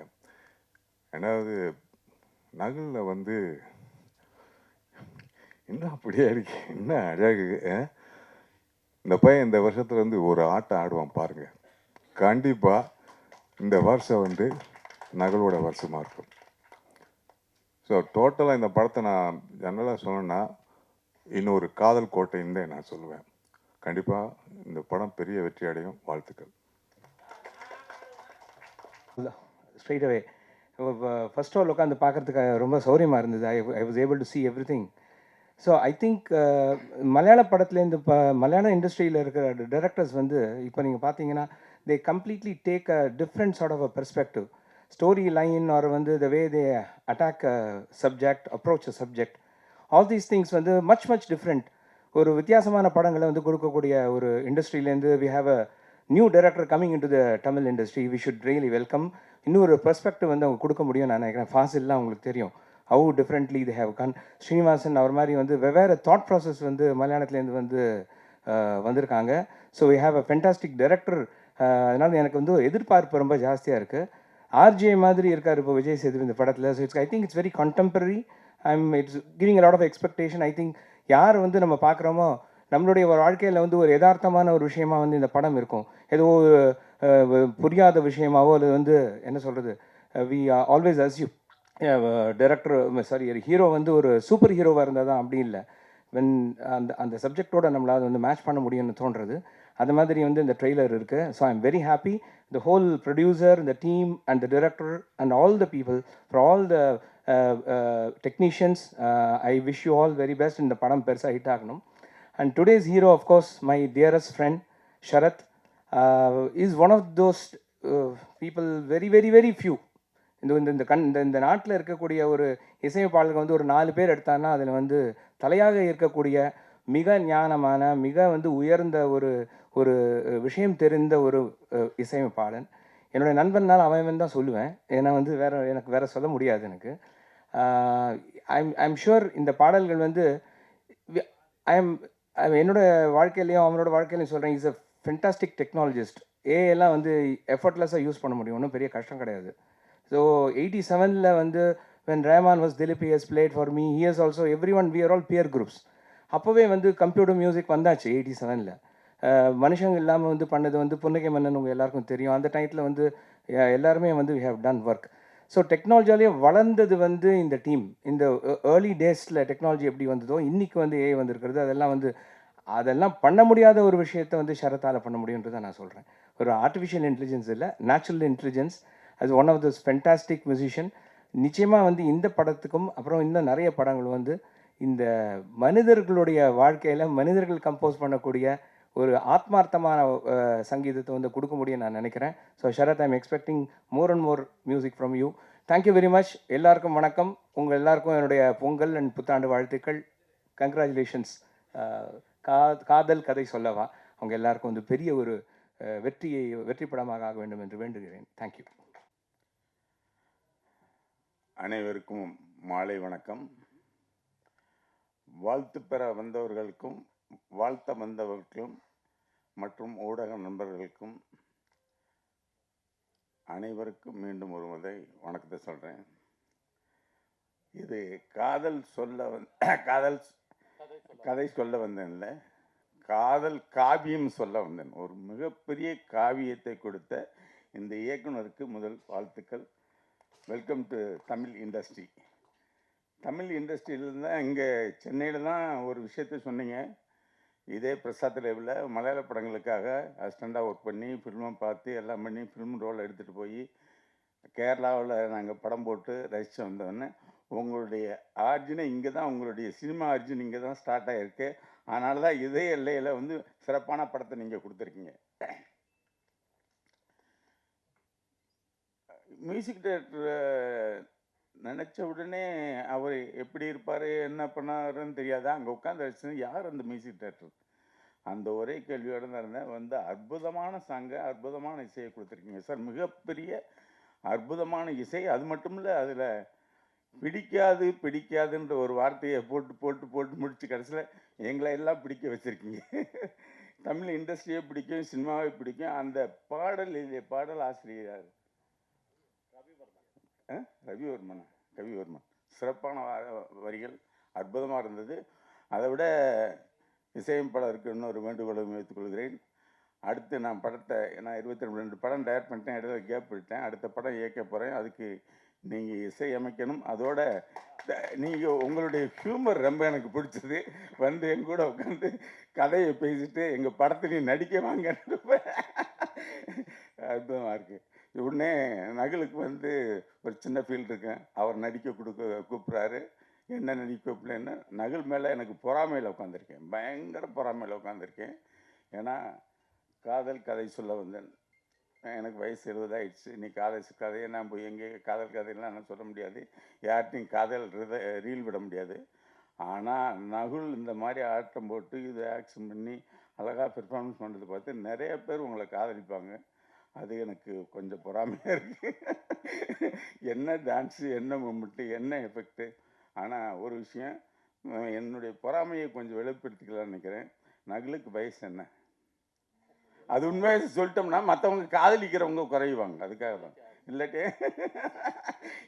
ரெண்டாவது, நகலில் வந்து இன்னும் அப்படியே இருக்கு, என்ன அழகு. இந்த பையன் இந்த வருஷத்துல வந்து ஒரு ஆட்டம் ஆடுவான் பாருங்கள். கண்டிப்பாக இந்த வருஷம் வந்து நகலோட வருஷமாக இருக்கும். ஸோ டோட்டலாக இந்த படத்தை நான் ஜெனரலாக சொல்லணுன்னா இன்னொரு காதல் கோட்டைன்னு தான் நான் சொல்லுவேன். கண்டிப்பாக இந்த படம் பெரிய வெற்றி அடையும். வாழ்த்துக்கள். ஸ்ட்ரெயிட் அவே ஃபர்ஸ்ட் ஆல் உட்காந்து பார்க்குறதுக்கு ரொம்ப சௌரியமாக இருந்தது. I was able to see every thing. So I think மலையாள படத்துலேருந்து இப்போ மலையாள இண்டஸ்ட்ரியில் இருக்கிற டைரக்டர்ஸ் வந்து இப்போ நீங்கள் பார்த்தீங்கன்னா they completely take a different sort of a perspective, storyline, or வந்து the way they attack a subject, approach a subject, all these things வந்து much different. ஒரு வித்தியாசமான படங்களை வந்து கொடுக்கக்கூடிய ஒரு இண்டஸ்ட்ரியிலேருந்து we have a new director coming into the Tamil industry. We should really welcome. இன்னொரு perspective வந்து அவங்க கொடுக்க முடியும் நான் நினைக்கிறேன். ஃபாசில்லாம் உங்களுக்கு தெரியும் how differently they have gone. Srinivasan அவர் மாதிரி வந்து வெவ்வேறு தாட் ப்ராசஸ் வந்து மலையாளத்துலேருந்து வந்து வந்திருக்காங்க. So we have a fantastic director. அதனால் எனக்கு வந்து எதிர்பார்ப்பு ரொம்ப ஜாஸ்தியாக இருக்குது. ஆர்ஜே மாதிரி இருக்கார் இப்போ விஜய் சேதுபதி இந்த படத்தில். So I think it's very contemporary. It's giving a lot of expectation. I think யார் வந்து நம்ம பார்க்குறோமோ நம்மளுடைய ஒரு வாழ்க்கையில் வந்து ஒரு யதார்த்தமான ஒரு விஷயமா வந்து இந்த படம் இருக்கும். ஏதோ ஒரு புரியாத விஷயமாவோ அது வந்து என்ன சொல்கிறது, we always assume director hero வந்து ஒரு சூப்பர் ஹீரோவாக இருந்தால் தான், அப்படி இல்லை. வென் அந்த சப்ஜெக்டோட நம்மளால் வந்து மேட்ச் பண்ண முடியும்னு தோன்றது. அது மாதிரி வந்து இந்த ட்ரெய்லர் இருக்குது. So I'm very happy. The whole producer, the team and the director and all the people, for all the technicians, I wish you all very best. இந்த படம் பெருசாக ஹிட் ஆகணும். And today's hero of course my dearest friend Sharath is one of those people, very very very few. இந்த நாட்டில் இருக்கக்கூடிய ஒரு இசையமைப்பாளர்கள் வந்து ஒரு 4 பேர் எடுத்தாங்கன்னா அதில் வந்து தலையாக இருக்கக்கூடிய மிக ஞானமான, மிக வந்து உயர்ந்த ஒரு ஒரு விஷயம் தெரிந்த ஒரு இசையமைப்பாளன். என்னுடைய நண்பனால் அவன் தான் சொல்லுவேன். ஏன்னா வந்து எனக்கு வேற சொல்ல முடியாது எனக்கு. ஐம் ஷுர் இந்த பாடல்கள் வந்து ஐஎம் என்னோட வாழ்க்கையிலையும் அவனோட வாழ்க்கையிலையும் சொல்கிறேன், இஸ் அ ஃபென்டாஸ்டிக் டெக்னாலஜிஸ்ட். எல்லாம் வந்து எஃபர்ட்லெஸ்ஸாக யூஸ் பண்ண முடியும், ஒன்றும் பெரிய கஷ்டம் கிடையாது. ஸோ 87ல் வந்து when Rahman was Dilip, he has played for me. He has also, everyone, we are all peer groups. அப்போவே வந்து கம்ப்யூட்டர் மியூசிக் வந்தாச்சு 87ல். மனுஷங்க இல்லாமல் வந்து பண்ணது வந்து புன்னகை மன்னன் உங்கள் எல்லாருக்கும் தெரியும். அந்த டைத்தில் வந்து எல்லாருமே வந்து we have done work. So டெக்னாலஜியாலேயே வளர்ந்தது வந்து இந்த டீம். இந்த ஏர்லி டேஸில் டெக்னாலஜி எப்படி வந்ததோ இன்றைக்கி வந்து ஏஐ வந்திருக்கிறது. அதெல்லாம் பண்ண முடியாத ஒரு விஷயத்தை வந்து ஷரத்தால் பண்ண முடியுன்றதை நான் சொல்கிறேன். ஒரு ஆர்டிஃபிஷியல் இன்டெலிஜென்ஸ் இல்லை, natural intelligence. as one of this fantastic musician. நிச்சயமாக வந்து இந்த படத்துக்கும் அப்புறம் இன்னும் நிறைய படங்கள் வந்து இந்த மனிதர்களுடைய வாழ்க்கையில் மனிதர்கள் கம்போஸ் பண்ணக்கூடிய ஒரு ஆத்மார்த்தமான சங்கீதத்தை வந்து கொடுக்க முடியும் நான் நினைக்கிறேன். So Sharath, I'm expecting more and more music from you. Thank you very much. எல்லாருக்கும் வணக்கம். உங்கள் எல்லாருக்கும் என்னுடைய பொங்கல் அண்ட் புத்தாண்டு வாழ்த்துக்கள். கங்க்ராச்சுலேஷன்ஸ். காதல் கதை சொல்லவா அவங்க எல்லாருக்கும் வந்து பெரிய ஒரு வெற்றி படமாக ஆக வேண்டும் என்று வேண்டுகிறேன். தேங்க்யூ. அனைவருக்கும் மாலை வணக்கம். வாழ்த்து பெற வந்தவர்களுக்கும் வாழ்த்த வந்தவர்களுக்கும் மற்றும் ஊடக நண்பர்களுக்கும் அனைவருக்கும் மீண்டும் ஒரு முறை வணக்கத்தை சொல்கிறேன். இது காதல் கதை சொல்ல வந்தேன்ல, காதல் காவியம் சொல்ல வந்தேன். ஒரு மிகப்பெரிய காவியத்தை கொடுத்த இந்த இயக்குனருக்கு முதல் வாழ்த்துக்கள். Welcome to Tamil industry. Tamil இண்டஸ்ட்ரியில் தான் இங்கே சென்னையில் தான் ஒரு விஷயத்த சொன்னீங்க. இதே பிரசாத் லைவில் மலையாள படங்களுக்காக அசிஸ்டண்ட்டாக ஒர்க் பண்ணி ஃபில்மை பார்த்து எல்லாம் பண்ணி ஃபில்ம் ரோல் எடுத்துகிட்டு போய் கேரளாவில் நாங்கள் படம் போட்டு ரசித்து வந்தோன்னே உங்களுடைய ஆர்ஜினை இங்கே தான், உங்களுடைய சினிமா ஆர்ஜின் இங்கே தான் ஸ்டார்ட் ஆகிருக்கு. அதனால தான் இதே எல்லையில் வந்து சிறப்பான படத்தை நீங்கள் கொடுத்துருக்கீங்க. மியூசிக் டைரக்டரை நினச்ச உடனே அவர் எப்படி இருப்பார், என்ன பண்ணாருன்னு தெரியாது. அங்கே உட்காந்து வச்சு யார் அந்த மியூசிக் டைரக்டர், அந்த ஒரே கேள்வியோடு தான் இருந்தேன். வந்து அற்புதமான சாங்கை, அற்புதமான இசையை கொடுத்துருக்கீங்க சார். மிகப்பெரிய அற்புதமான இசை. அது மட்டும் இல்லை, அதில் பிடிக்காதுன்ற ஒரு வார்த்தையை போட்டு போட்டு போட்டு முடிச்சு கடைசியில் எங்களை எல்லாம் பிடிக்க வச்சுருக்கீங்க. தமிழ் இண்டஸ்ட்ரியை பிடிக்கும், சினிமாவை பிடிக்கும். அந்த பாடல் ஆசிரியர் ரவிவர்மன் சிறப்பான வரிகள், அற்புதமாக இருந்தது. அதை விட இசையமைப்பாளருக்கு இன்னொரு வேண்டுகோளை வைத்துக் கொள்கிறேன். அடுத்து நான் 22 படம் டைரக்ட் பண்ணிட்டேன், இடையில கேப் விட்டேன். அடுத்த படம் இயக்க போகிறேன். அதுக்கு நீங்கள் இசையமைக்கணும். அதோட நீங்கள் உங்களுடைய ஹியூமர் ரொம்ப எனக்கு பிடிச்சது. வந்து என் கூட உட்காந்து கதையை பேசிட்டு எங்கள் படத்துலையும் நடிக்க வாங்க, அற்புதமாக இருக்குது. உடனே நகுலுக்கு வந்து ஒரு சின்ன ஃபீல் இருக்கேன். அவர் நடிக்க கூப்பிட்றாரு, என்ன நடிக்க கூப்பிடலன்னு. நகுல் மேலே எனக்கு பொறாமையில் உட்காந்துருக்கேன், பயங்கர பொறாமையில் உட்காந்துருக்கேன். ஏன்னா காதல் கதை சொல்ல வந்தேன். எனக்கு வயசு 70 ஆயிடுச்சு. நீ கதையை நான் போய் எங்கே காதல் கதையெல்லாம் நான் சொல்ல முடியாது, யார்கிட்டையும் காதல் ரீல் விட முடியாது. ஆனால் நகுல் இந்த மாதிரி ஆட்டம் போட்டு இது ஆக்ஷன் பண்ணி அழகாக பெர்ஃபார்மன்ஸ் பண்ணுறது பார்த்து நிறைய பேர் உங்களை காதலிப்பாங்க. அது எனக்கு கொஞ்சம் பொறாமையாக இருக்குது. என்ன டான்ஸு, என்ன மூமெண்ட்டு, என்ன எஃபெக்ட்டு. ஆனால் ஒரு விஷயம், என்னுடைய பொறாமையை கொஞ்சம் வெளிப்படுத்திக்கலாம்னு நினைக்கிறேன். நகுலுக்கு வயசு என்ன, அது உண்மையாக சொல்லிட்டோம்னா மற்றவங்க காதலிக்கிறவங்க குறையுவாங்க. அதுக்காக தான்.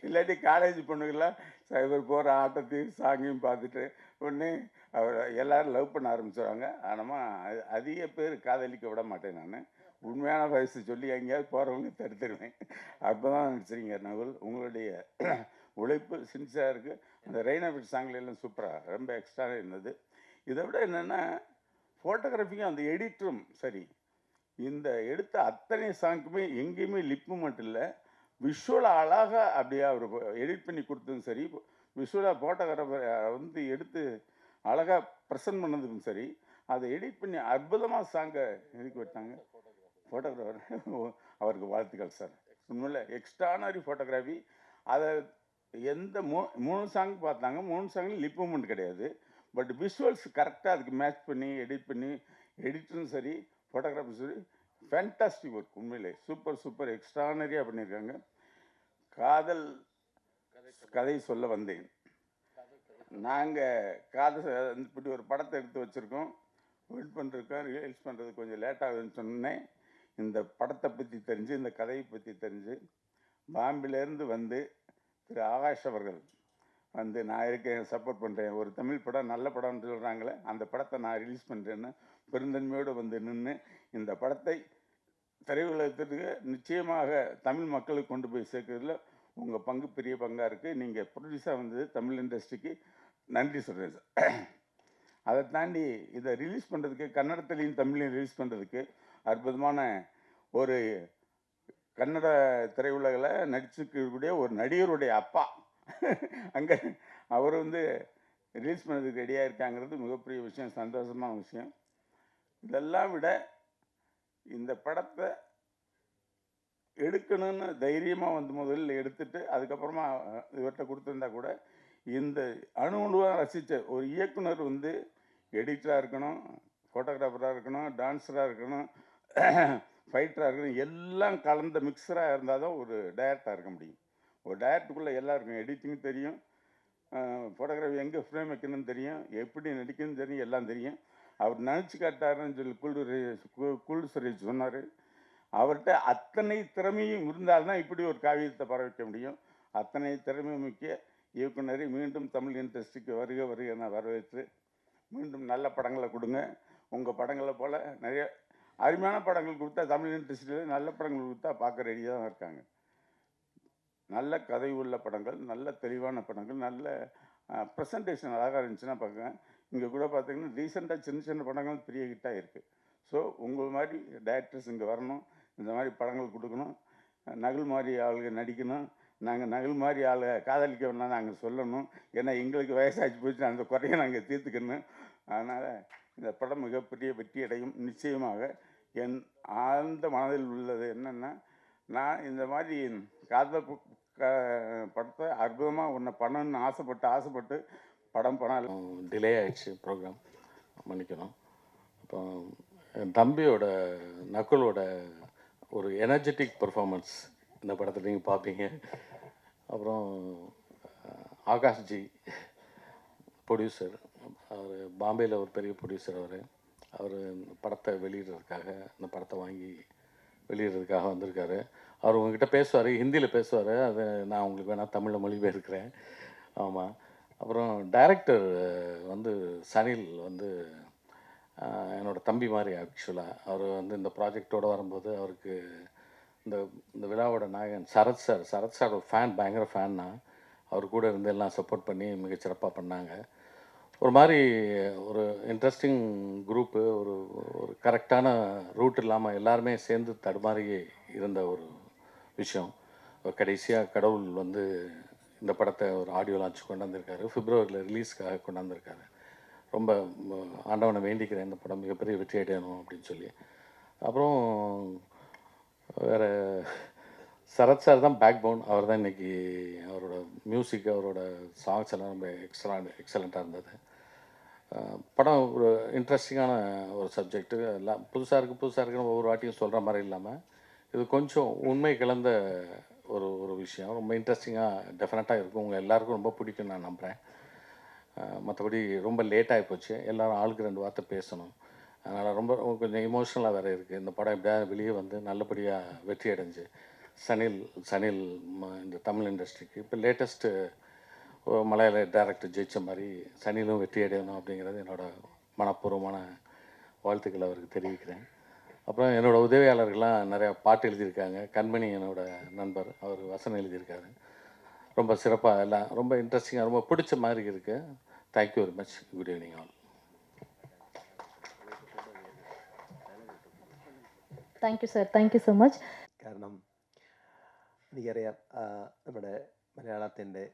இல்லாட்டி காலேஜ் பொண்ணுகள்லாம் சைபர் போகிற ஆட்டத்தையும் சாங்கையும் பார்த்துட்டு ஒன்று அவர் எல்லோரும் லவ் பண்ண ஆரம்பிச்சிடுவாங்க. ஆனால் அதிக பேர் காதலிக்க விட மாட்டேன் நான். உண்மையான வயசு சொல்லி எங்கேயாவது போகிறவங்க தடுத்துருவேன். அப்போ தான் நினச்சிருங்க நகுல், உங்களுடைய உழைப்பு சின்சியராக இருக்குது. அந்த ரெய்னாவிட் சாங்கில் எல்லாம் சூப்பராக ரொம்ப எக்ஸ்ட்ரா இருந்தது. இதை விட என்னென்னா ஃபோட்டோகிராஃபிக்கும் அந்த எடிட்டரும் சரி, இந்த எடுத்த அத்தனை சாங்குமே எங்கேயுமே லிப்பு மட்டும் இல்லை, விஷுவலாக அழகாக அப்படியே அவர் எடிட் பண்ணி கொடுத்ததும் சரி, விஷுவலாக ஃபோட்டோகிராஃபர் வந்து எடுத்து அழகாக ப்ரெசன்ட் பண்ணதுக்கும் சரி, அதை எடிட் பண்ணி அற்புதமாக சாங்கை எதுக்கு வச்சாங்க ஃபோட்டோகிராஃபர். அவருக்கு வாழ்த்துக்கள் சார். உண்மையில் எக்ஸ்ட்ரானரி ஃபோட்டோகிராஃபி. அதை எந்த 3 சாங் பார்த்தாங்க, 3 சாங்கில் லிப் மூமெண்ட் கிடையாது. பட் விஷுவல்ஸ் கரெக்டாக அதுக்கு மேட்ச் பண்ணி எடிட் பண்ணி, எடிட்டரும் சரி ஃபோட்டோகிராஃபரும் சரி ஃபேண்டாஸ்டிக் ஒர்க். உண்மையிலே சூப்பர் எக்ஸ்ட்ரானரியாக பண்ணியிருக்காங்க. காதல் கதை சொல்ல வந்தேன். நாங்கள் காதல் இப்படி ஒரு படத்தை எடுத்து வச்சுருக்கோம், வெயிட் பண்ணிருக்கோம். ரிலீஸ் பண்ணுறது கொஞ்சம் லேட்டாகுதுன்னு சொன்னேன். இந்த படத்தை பற்றி தெரிஞ்சு, இந்த கதையை பற்றி தெரிஞ்சு பாம்பேலேருந்து வந்து திரு ஆகாஷ் அவர்கள் வந்து நான் இருக்கேன், சப்போர்ட் பண்ணுறேன், ஒரு தமிழ் படம் நல்ல படம்னு சொல்கிறாங்களே, அந்த படத்தை நான் ரிலீஸ் பண்ணுறேன்னு பெருந்தன்மையோடு வந்து நின்று இந்த படத்தை திரையுலகத்திற்கு நிச்சயமாக தமிழ் மக்களுக்கு கொண்டு போய் சேர்க்கறதுல உங்கள் பங்கு பெரிய பங்காக இருக்குது. நீங்கள் ப்ரொடியூஸாக வந்தது தமிழ் இண்டஸ்ட்ரிக்கு நன்றி சொல்கிறேன் சார். அதை தாண்டி இதை ரிலீஸ் பண்ணுறதுக்கு, கன்னடத்துலேயும் தமிழையும் ரிலீஸ் பண்ணுறதுக்கு அற்புதமான ஒரு கன்னட திரையுலகில் நடிச்சுக்கக்கூடிய ஒரு நடிகருடைய அப்பா அங்கே அவர் வந்து ரிலீஸ் பண்ணுறதுக்கு ரெடியாக இருக்காங்கிறது மிகப்பெரிய விஷயம், சந்தோஷமான விஷயம். இதெல்லாம் விட இந்த படத்தை எடுக்கணும்னு தைரியமாக வந்து முதல்ல எடுத்துட்டு அதுக்கப்புறமா இவர்கிட்ட கொடுத்துருந்தா கூட, இந்த அணுவாக ரசித்த ஒரு இயக்குனர் வந்து எடிட்டராக இருக்கணும், ஃபோட்டோகிராஃபராக இருக்கணும், டான்ஸராக இருக்கணும், ஃபைட்டராக இருக்கணும், எல்லாம் கலந்த மிக்சராக இருந்தால் தான் ஒரு டைரக்டாக இருக்க முடியும். ஒரு டைரக்டுக்குள்ளே எல்லாம் இருக்கும். எடிட்டிங் தெரியும், ஃபோட்டோகிராஃபி எங்கே ஃப்ரேம் வைக்கணும்னு தெரியும், எப்படி நடிக்கணும்னு தெரியும், எல்லாம் தெரியும். அவர் நினச்சி காட்டாருன்னு சொல்லி குள்ளு சுரேஷ் சொன்னார். அவர்கிட்ட அத்தனை திறமையும் இருந்தால்தான் இப்படி ஒரு காவியத்தை பரவிக்க முடியும். அத்தனை திறமையும் முக்கிய இயக்குனரை மீண்டும் தமிழ் இண்டஸ்ட்ரிக்கு வருக என வரவேற்று, மீண்டும் நல்ல படங்களை கொடுங்க. உங்கள் படங்களை போல் நிறைய அருமையான படங்கள் கொடுத்தா, தமிழ் இண்டஸ்ட்ரியில் நல்ல படங்கள் கொடுத்தா பார்க்க ரெடியாக தான் இருக்காங்க. நல்ல கதை உள்ள படங்கள், நல்ல தெளிவான படங்கள், நல்ல ப்ரெசன்டேஷன் அழகாக இருந்துச்சுன்னா பார்க்குறேன். இங்கே கூட பார்த்தீங்கன்னா ரீசெண்டாக சின்ன படங்கள் பெரிய ஹிட்டாக இருக்குது. ஸோ உங்கள் மாதிரி டைரக்டர்ஸ் இங்கே வரணும், இந்த மாதிரி படங்கள் கொடுக்கணும், நகுல் மாதிரி ஆளுங்க நடிக்கணும். நாங்கள் நகுல் மாதிரி ஆளை காதலிக்க வேணாம் நாங்கள் சொல்லணும். ஏன்னா எங்களுக்கு வயசாச்சு போச்சு, அந்த குறையை நாங்கள் தீர்த்துக்கணும். அதனால் இந்த படம் மிகப்பெரிய வெற்றி அடையும் நிச்சயமாக. என் ஆழ்ந்த மனதில் உள்ளது என்னென்னா, நான் இந்த மாதிரி காதல் படத்தை அற்புதமாக ஒன்று பண்ணணும்னு ஆசைப்பட்டு படம் பண்ண டிலே ஆயிடுச்சு, ப்ரோக்ராம் மன்னிக்கணும். இப்போ என் தம்பியோட நக்குலோட ஒரு எனர்ஜெட்டிக் பர்ஃபார்மன்ஸ் இந்த படத்தில் நீங்கள் பார்ப்பீங்க. அப்புறம் ஆகாஷ்ஜி ப்ரொடியூசர், அவர் பாம்பேயில் ஒரு பெரிய ப்ரொடியூசர். அவர் படத்தை வெளியிடுறதுக்காக, இந்த படத்தை வாங்கி வெளியிடுறதுக்காக வந்திருக்காரு. அவர் உங்ககிட்ட பேசுவார், ஹிந்தியில் பேசுவார். அதை நான் உங்களுக்கு வேணால் தமிழில் மொழிபெயர்க்கிறேன். ஆமாம். அப்புறம் டைரக்டர் வந்து சனில் வந்து என்னோடய தம்பி மாதிரி ஆக்சுவலாக. அவர் வந்து இந்த ப்ராஜெக்டோடு வரும்போது அவருக்கு இந்த விழாவோட நாயகன் சரத் சார் ஒரு ஃபேன், பயங்கர ஃபேன்னா. அவர் கூட இருந்து எல்லாம் சப்போர்ட் பண்ணி மிகச்சிறப்பாக பண்ணாங்க. ஒரு மாதிரி ஒரு இன்ட்ரெஸ்டிங் குரூப்பு, ஒரு கரெக்டான ரூட் இல்லாமல் எல்லாருமே சேர்ந்து தடுமாறி இருந்த ஒரு விஷயம். கடைசியாக கடவுள் வந்து இந்த படத்தை ஒரு ஆடியோ லான்ச் கொண்டாந்துருக்காரு, பிப்ரவரியில் ரிலீஸ்க்காக கொண்டாந்துருக்காரு. ரொம்ப ஆண்டவனை வேண்டிக்கிறேன் இந்த படம் மிகப்பெரிய வெற்றி அடையணும் அப்படின்னு சொல்லி. அப்புறம் வேறு சரத் சார் தான் பேக் போன். அவர் தான் இன்றைக்கி அவரோட மியூசிக், அவரோட சாங்ஸ் எல்லாம் ரொம்ப எக்ஸலண்ட்டாக இருந்தது. படம் ஒரு இன்ட்ரெஸ்டிங்கான ஒரு சப்ஜெக்ட்டு. எல்லாம் புதுசாக இருக்குன்னு ஒவ்வொரு வாட்டியும் சொல்கிற மாதிரி இல்லாமல், இது கொஞ்சம் உண்மை கலந்த ஒரு விஷயம். ரொம்ப இன்ட்ரெஸ்டிங்காக டெஃபினட்டாக இருக்கும். உங்கள் எல்லாருக்கும் ரொம்ப பிடிக்கும் நான் நம்புகிறேன். மற்றபடி ரொம்ப லேட்டாகி போச்சு, எல்லோரும் ஆளுக்கு 2 வார்த்தை பேசணும். அதனால் ரொம்ப கொஞ்சம் இமோஷ்னலாக வேறு இருக்குது. இந்த படம் எப்படியாவது வெளியே வந்து நல்லபடியாக வெற்றி அடைஞ்சு சனில் இந்த தமிழ் இண்டஸ்ட்ரிக்கு இப்போ லேட்டஸ்ட்டு மலையாள டைரக்டர் ஜெயித்த மாதிரி சனிலும் வெற்றி அடையணும் அப்படிங்கிறது என்னோடய மனப்பூர்வமான வாழ்த்துக்களை அவருக்கு தெரிவிக்கிறேன். அப்புறம் என்னோடய உதவியாளர்கள்லாம் நிறையா பாட்டு எழுதியிருக்காங்க. கண்மணி என்னோடய நண்பர், அவர் வசனம் எழுதியிருக்காரு. ரொம்ப சிறப்பாக எல்லாம் ரொம்ப இன்ட்ரெஸ்டிங்காக ரொம்ப பிடிச்ச மாதிரி இருக்குது. Thank you very much. Good evening all. Thank you sir, thank you so much. കാരണം എനിക്കറിയാം നമ്മുടെ മലയാളത്തിൻ്റെ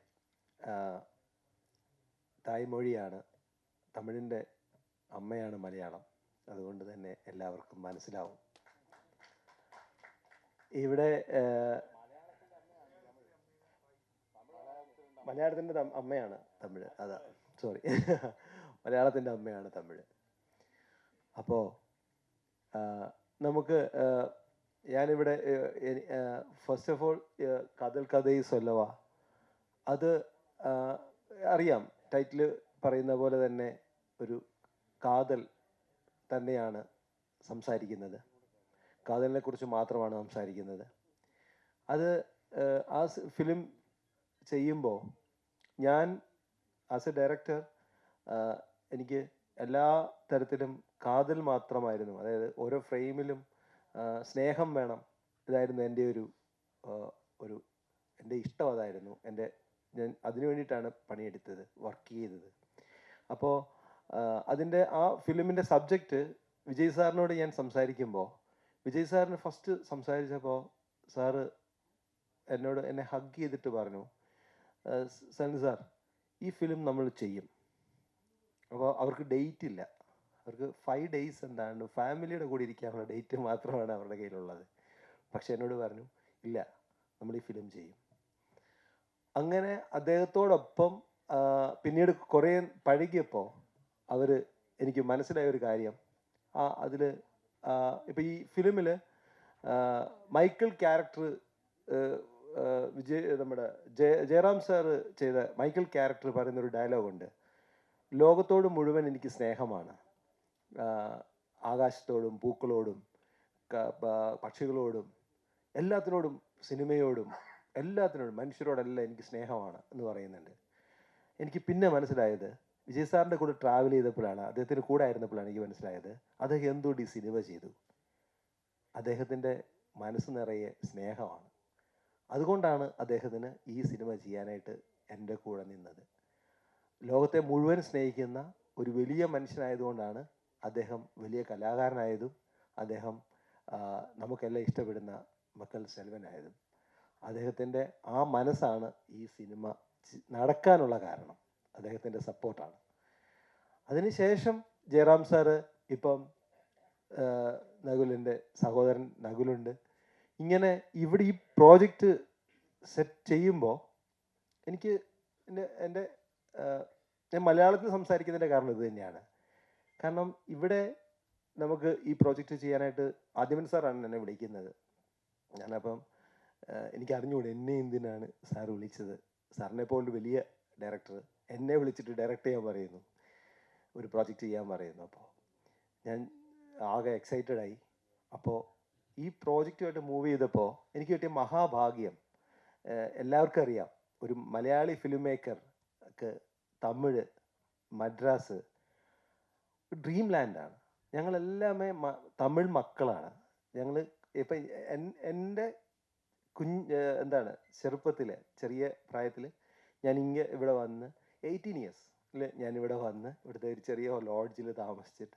തായ്മൊഴിയാണ്, തമിഴിൻ്റെ അമ്മയാണ് മലയാളം. അതുകൊണ്ട് തന്നെ എല്ലാവർക്കും മനസ്സിലാവും. ഇവിടെ മലയാളത്തിൻ്റെ അമ്മയാണ് തമിഴ്, അതാ സോറി, മലയാളത്തിൻ്റെ അമ്മയാണ് തമിഴ്. അപ്പോൾ നമുക്ക് ഞാനിവിടെ ഫസ്റ്റ് ഓഫ് ഓൾ കഥൽ കഥയി സൊല്ലവ, അത് അറിയാം, ടൈറ്റിൽ പറയുന്ന പോലെ തന്നെ ഒരു കാതൽ തന്നെയാണ് സംസാരിക്കുന്നത്, കാതലിനെ കുറിച്ച് മാത്രമാണ് സംസാരിക്കുന്നത്. അത് ആ ഫിലിം ചെയ്യുമ്പോൾ ഞാൻ ആസ് എ ഡയറക്ടർ എനിക്ക് എല്ലാ തരത്തിലും കാതൽ മാത്രമായിരുന്നു, അതായത് ഓരോ ഫ്രെയിമിലും സ്നേഹം വേണം, ഇതായിരുന്നു എൻ്റെ ഒരു എൻ്റെ ഇഷ്ടം, അതായിരുന്നു ഞാൻ അതിനു വേണ്ടിയിട്ടാണ് പണിയെടുത്തത്, വർക്ക് ചെയ്തത്. അപ്പോൾ അതിൻ്റെ ആ ഫിലിമിൻ്റെ സബ്ജക്റ്റ് വിജയ് സാറിനോട് ഞാൻ സംസാരിക്കുമ്പോൾ, വിജയ് സാറിന് ഫസ്റ്റ് സംസാരിച്ചപ്പോൾ സാറ് എന്നെ ഹഗ് ചെയ്തിട്ട് പറഞ്ഞു, സണ്ണി സാർ, ഈ ഫിലിം നമ്മൾ ചെയ്യും. അപ്പോൾ അവർക്ക് ഡേറ്റ് ഇല്ല, അവർക്ക് 5 days എന്താണ് ഫാമിലിയുടെ കൂടെ ഇരിക്കാനുള്ള ഡേറ്റ് മാത്രമാണ് അവരുടെ കയ്യിലുള്ളത്. പക്ഷെ എന്നോട് പറഞ്ഞു, ഇല്ല, നമ്മൾ ഈ ഫിലിം ചെയ്യും. അങ്ങനെ അദ്ദേഹത്തോടൊപ്പം പിന്നീട് കുറേ പഴകിയപ്പോൾ എനിക്ക് മനസ്സിലായ ഒരു കാര്യം, അതിൽ ഇപ്പോൾ ഈ ഫിലിമിൽ മൈക്കിൾ ക്യാരക്ടർ നമ്മുടെ ജയറാം സാറ് ചെയ്ത മൈക്കിൾ ക്യാരക്ടർ പറയുന്നൊരു ഡയലോഗുണ്ട്, ലോകത്തോട് മുഴുവൻ എനിക്ക് സ്നേഹമാണ്, ആകാശത്തോടും പൂക്കളോടും പക്ഷികളോടും എല്ലാത്തിനോടും സിനിമയോടും എല്ലാത്തിനോടും മനുഷ്യരോടെല്ലാം എനിക്ക് സ്നേഹമാണ് എന്ന് പറയുന്നുണ്ട്. എനിക്ക് പിന്നെ മനസ്സിലായത് വിജയ് സാറിൻ്റെ കൂടെ ട്രാവൽ ചെയ്തപ്പോഴാണ്, അദ്ദേഹത്തിന് കൂടെ ആയിരുന്നപ്പോഴാണ് എനിക്ക് മനസ്സിലായത് അദ്ദേഹം എന്തുകൊണ്ട് ഈ സിനിമ ചെയ്തു. അദ്ദേഹത്തിൻ്റെ മനസ്സ് നിറയെ സ്നേഹമാണ്. അതുകൊണ്ടാണ് അദ്ദേഹത്തിന് ഈ സിനിമ ചെയ്യാനായിട്ട് എൻ്റെ കൂടെ നിന്നത്. ലോകത്തെ മുഴുവൻ സ്നേഹിക്കുന്ന ഒരു വലിയ മനുഷ്യനായതുകൊണ്ടാണ് അദ്ദേഹം വലിയ കലാകാരനായതും അദ്ദേഹം നമുക്കെല്ലാം ഇഷ്ടപ്പെടുന്ന മക്കൾ സെൽവനായതും. അദ്ദേഹത്തിൻ്റെ ആ മനസ്സാണ് ഈ സിനിമ നടക്കാനുള്ള കാരണം, അദ്ദേഹത്തിൻ്റെ സപ്പോർട്ടാണ്. അതിനുശേഷം ജയറാം സാറ് ഇപ്പം നകുലിൻ്റെ സഹോദരൻ നകുലുണ്ട്. ഇങ്ങനെ ഇവിടെ ഈ പ്രോജക്റ്റ് സെറ്റ് ചെയ്യുമ്പോൾ എനിക്ക് ഞാൻ മലയാളത്തിൽ സംസാരിക്കുന്നതിൻ്റെ കാരണം ഇത് തന്നെയാണ്. കാരണം ഇവിടെ നമുക്ക് ഈ പ്രോജക്റ്റ് ചെയ്യാനായിട്ട് ആദ്യമൻ സാറാണ് എന്നെ വിളിക്കുന്നത്. ഞാനപ്പം എനിക്ക് അറിഞ്ഞുകൂടെ എന്നെ എന്തിനാണ് സാർ വിളിച്ചത്. സാറിനെ പോലൊരു വലിയ ഡയറക്ടർ എന്നെ വിളിച്ചിട്ട് ഡയറക്റ്റ് ചെയ്യാൻ പറയുന്നു, ഒരു പ്രോജക്റ്റ് ചെയ്യാൻ പറയുന്നു. അപ്പോൾ ഞാൻ ആകെ എക്സൈറ്റഡായി. അപ്പോൾ ഈ പ്രോജക്റ്റുമായിട്ട് മൂവ് ചെയ്തപ്പോൾ എനിക്ക് കിട്ടിയ മഹാഭാഗ്യം, എല്ലാവർക്കും അറിയാം, ഒരു മലയാളി ഫിലിം മേക്കർക്ക് തമിഴ് മദ്രാസ് ഡ്രീം ലാൻഡാണ്. ഞങ്ങളെല്ലാമേ തമിഴ് മക്കളാണ്. ഞങ്ങൾ ഇപ്പം എൻ്റെ ചെറുപ്പത്തിൽ ചെറിയ പ്രായത്തിൽ ഞാൻ ഇവിടെ വന്ന് 18 years ഞാനിവിടെ വന്ന് ഇവിടുത്തെ ഒരു ചെറിയ ലോഡ്ജിൽ താമസിച്ചിട്ട്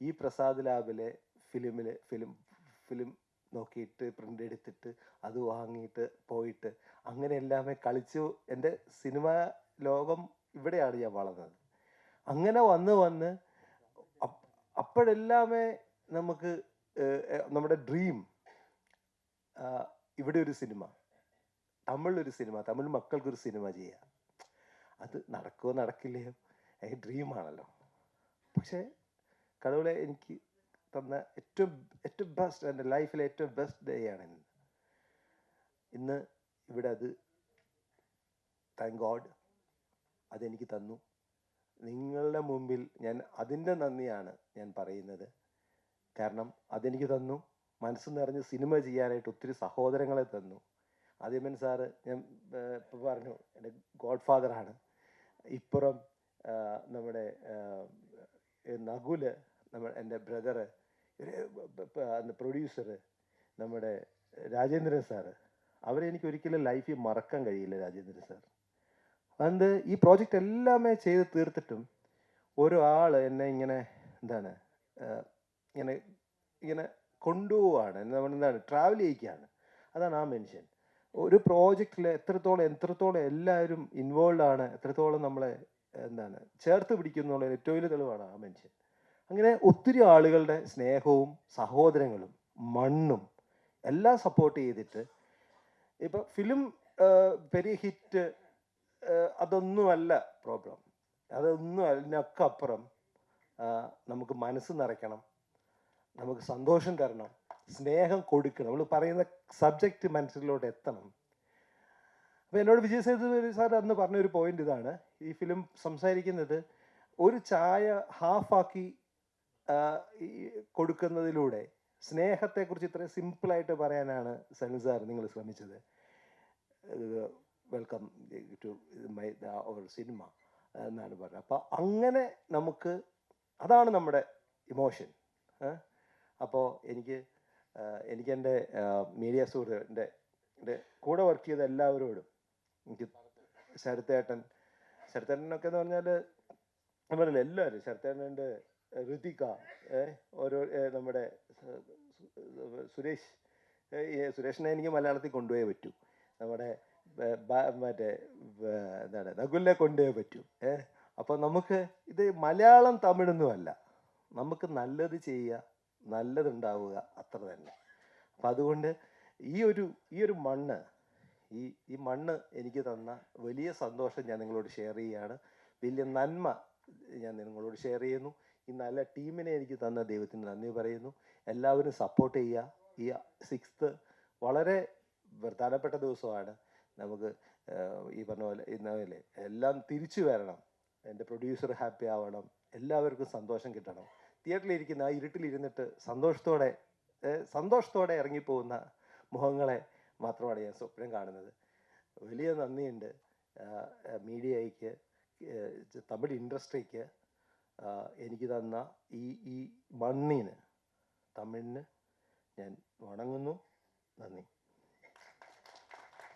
ഈ പ്രസാദ് ലാബിലെ ഫിലിം നോക്കിയിട്ട് പ്രിൻ്റ് എടുത്തിട്ട് അത് വാങ്ങിയിട്ട് പോയിട്ട് അങ്ങനെ എല്ലാമേ കളിച്ചു. എൻ്റെ സിനിമ ലോകം ഇവിടെയാണ് ഞാൻ വളർന്നത്. അങ്ങനെ വന്ന് അപ്പോഴെല്ലാമേ നമുക്ക് നമ്മുടെ ഡ്രീം ഇവിടെ ഒരു സിനിമ, തമിഴൊരു സിനിമ, തമിഴ് മക്കൾക്കൊരു സിനിമ ചെയ്യുക. അത് നടക്കുമോ നടക്കില്ലയോ ഡ്രീമാണല്ലോ. പക്ഷേ കടവുളെ എനിക്ക് തന്ന ഏറ്റവും ബെസ്റ്റ്, എൻ്റെ ലൈഫിലെ ഏറ്റവും ബെസ്റ്റ് ഡേ ആണ് ഇന്ന് ഇവിടെ. അത് താങ്ക് ഗോഡ് അതെനിക്ക് തന്നു. നിങ്ങളുടെ മുമ്പിൽ ഞാൻ അതിൻ്റെ നന്ദിയാണ് ഞാൻ പറയുന്നത്. കാരണം അതെനിക്ക് തന്നു. മനസ്സ് നിറഞ്ഞ് സിനിമ ചെയ്യാനായിട്ട് ഒത്തിരി സഹോദരങ്ങളെ തന്നു. ആദ്യമൻ സാറ് ഞാൻ ഇപ്പോൾ പറഞ്ഞു എൻ്റെ ഗോഡ് ഫാദറാണ്. ഇപ്പുറം നമ്മുടെ നകുല്, എൻ്റെ ബ്രദറ്, പ്രൊഡ്യൂസറ് നമ്മുടെ രാജേന്ദ്രൻ സാറ്, അവരെ എനിക്ക് ഒരിക്കലും ലൈഫിൽ മറക്കാൻ കഴിയില്ല. രാജേന്ദ്രൻ സാർ അത് ഈ പ്രോജക്റ്റ് എല്ലാമേ ചെയ്ത് തീർത്തിട്ടും ഓരോ ആൾ എന്നെ ഇങ്ങനെ കൊണ്ടുപോവാണ്, എന്താണ് ട്രാവൽ ചെയ്യിക്കുകയാണ്. അതാണ് ആ മനുഷ്യൻ. ഒരു പ്രോജക്റ്റിൽ എത്രത്തോളം എല്ലാവരും ഇൻവോൾവ് ആണ്, എത്രത്തോളം നമ്മളെ എന്താണ് ചേർത്ത് പിടിക്കുന്നുള്ള ഏറ്റവും വലിയ തെളിവാണ് ആ മനുഷ്യൻ. അങ്ങനെ ഒത്തിരി ആളുകളുടെ സ്നേഹവും സഹോദരങ്ങളും മണ്ണും എല്ലാം സപ്പോർട്ട് ചെയ്തിട്ട് ഇപ്പം ഫിലിം പെരിയ ഹിറ്റ് അതൊന്നുമല്ല പ്രോബ്ലം. അതൊന്നും അതിനൊക്കെ അപ്പുറം നമുക്ക് മനസ്സ് നിറയ്ക്കണം, നമുക്ക് സന്തോഷം തരണം, സ്നേഹം കൊടുക്കണം, നമ്മൾ പറയുന്ന സബ്ജക്റ്റ് മനസ്സിലോട്ട് എത്തണം. അപ്പോൾ എന്നോട് വിജയ് സേതുപതി സാർ അന്ന് പറഞ്ഞൊരു പോയിന്റ് ഇതാണ്, ഈ ഫിലിം സംസാരിക്കുന്നത് ഒരു ചായ ഹാഫാക്കി കൊടുക്കുന്നതിലൂടെ സ്നേഹത്തെക്കുറിച്ച് ഇത്രയും സിമ്പിളായിട്ട് പറയാനാണ് സനൽ സാർ നിങ്ങൾ ശ്രമിച്ചത്. വെൽക്കം ടു അവർ സിനിമ എന്നാണ് പറഞ്ഞത്. അപ്പോൾ അങ്ങനെ നമുക്ക് അതാണ് നമ്മുടെ ഇമോഷൻ. അപ്പോൾ എനിക്കെൻ്റെ മീഡിയ സുഹൃത്തിൻ്റെ കൂടെ വർക്ക് ചെയ്ത എല്ലാവരോടും, എനിക്ക് ശരത്തേട്ടനൊക്കെ എന്ന് പറഞ്ഞാൽ ഞാൻ പറഞ്ഞില്ല, എല്ലാവരും ശരത്തേട്ടനുണ്ട്, ഋതിക, ഓരോ നമ്മുടെ സുരേഷിനെ എനിക്ക് മലയാളത്തിൽ കൊണ്ടുപോയേ പറ്റൂ, നമ്മുടെ മറ്റേ എന്താണ് നകുലിനെ കൊണ്ടുപോയേ പറ്റൂ. അപ്പോൾ നമുക്ക് ഇത് മലയാളം തമിഴൊന്നുമല്ല, നമുക്ക് നല്ലത് ചെയ്യുക, നല്ലതുണ്ടാവുക, അത്ര തന്നെ. അപ്പം അതുകൊണ്ട് ഈ ഒരു മണ്ണ്, ഈ മണ്ണ് എനിക്ക് തന്ന വലിയ സന്തോഷം ഞാൻ നിങ്ങളോട് ഷെയർ ചെയ്യുകയാണ്. വലിയ നന്മ ഞാൻ നിങ്ങളോട് ഷെയർ ചെയ്യുന്നു. ഈ നല്ല ടീമിനെ എനിക്ക് തന്ന ദൈവത്തിന് നന്ദി പറയുന്നു. എല്ലാവരും സപ്പോർട്ട് ചെയ്യുക. ഈ 6th വളരെ പ്രധാനപ്പെട്ട ദിവസമാണ്. നമുക്ക് ഈ പറഞ്ഞ പോലെ ഇന്നലെ എല്ലാം തിരിച്ചു വരണം, എൻ്റെ പ്രൊഡ്യൂസർ ഹാപ്പി ആവണം, എല്ലാവർക്കും സന്തോഷം കിട്ടണം. തിയേറ്ററിലിരിക്കുന്ന ആ ഇരുട്ടിലിരുന്നിട്ട് സന്തോഷത്തോടെ ഇറങ്ങിപ്പോകുന്ന മുഖങ്ങളെ മാത്രമാണ് ഞാൻ സ്വപ്നം കാണുന്നത്. വലിയ നന്ദിയുണ്ട് മീഡിയയ്ക്ക്, തമിഴ് ഇൻഡസ്ട്രിക്ക്, എനിക്ക് തന്ന ഈ മണ്ണിന്, തമിഴിന് ഞാൻ വണങ്ങുന്നു. നന്ദി.